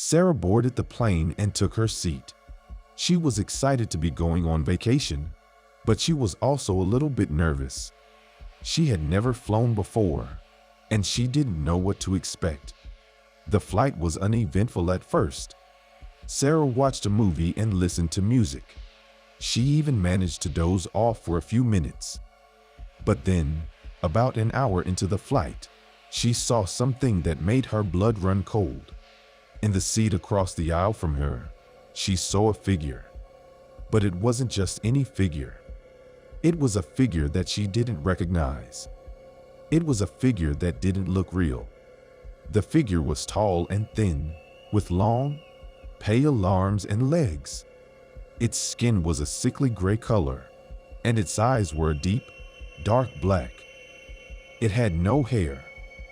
Sarah boarded the plane and took her seat. She was excited to be going on vacation, but she was also a little bit nervous. She had never flown before, and she didn't know what to expect. The flight was uneventful at first. Sarah watched a movie and listened to music. She even managed to doze off for a few minutes. But then, about an hour into the flight, she saw something that made her blood run cold. In the seat across the aisle from her, she saw a figure. But it wasn't just any figure. It was a figure that she didn't recognize. It was a figure that didn't look real. The figure was tall and thin, with long, pale arms and legs. Its skin was a sickly gray color, and its eyes were a deep, dark black. It had no hair,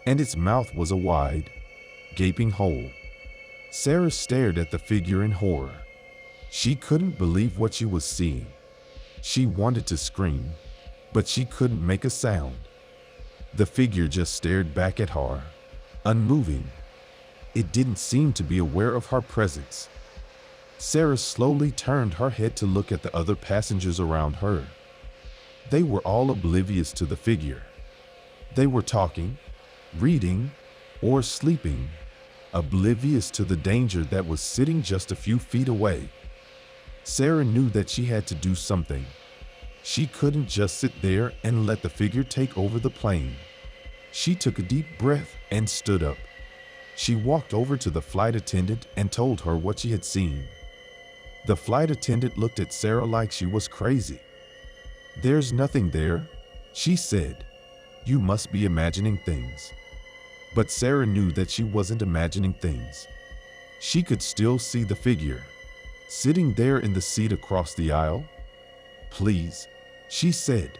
and its mouth was a wide, gaping hole. Sarah stared at the figure in horror. She couldn't believe what she was seeing. She wanted to scream, but she couldn't make a sound. The figure just stared back at her, unmoving. It didn't seem to be aware of her presence. Sarah slowly turned her head to look at the other passengers around her. They were all oblivious to the figure. They were talking, reading, or sleeping, oblivious to the danger that was sitting just a few feet away. Sarah knew that she had to do something. She couldn't just sit there and let the figure take over the plane. She took a deep breath and stood up. She walked over to the flight attendant and told her what she had seen. The flight attendant looked at Sarah like she was crazy. "There's nothing there," she said. "You must be imagining things." But Sarah knew that she wasn't imagining things. She could still see the figure, sitting there in the seat across the aisle. "Please," she said,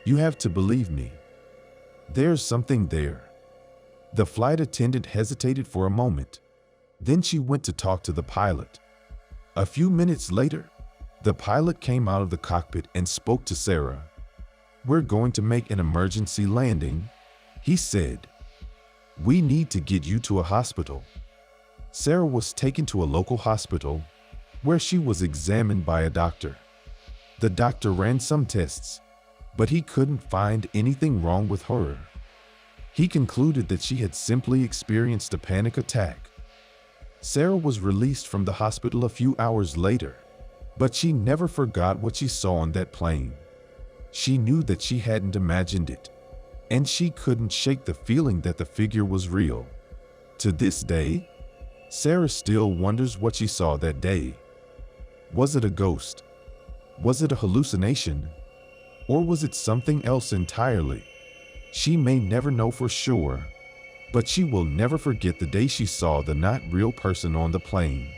"you have to believe me. There's something there." The flight attendant hesitated for a moment. Then she went to talk to the pilot. A few minutes later, the pilot came out of the cockpit and spoke to Sarah. "We're going to make an emergency landing," he said. "We need to get you to a hospital." Sarah was taken to a local hospital, where she was examined by a doctor. The doctor ran some tests, but he couldn't find anything wrong with her. He concluded that she had simply experienced a panic attack. Sarah was released from the hospital a few hours later, but she never forgot what she saw on that plane. She knew that she hadn't imagined it, and she couldn't shake the feeling that the figure was real. To this day, Sarah still wonders what she saw that day. Was it a ghost? Was it a hallucination? Or was it something else entirely? She may never know for sure, but she will never forget the day she saw the not real person on the plane.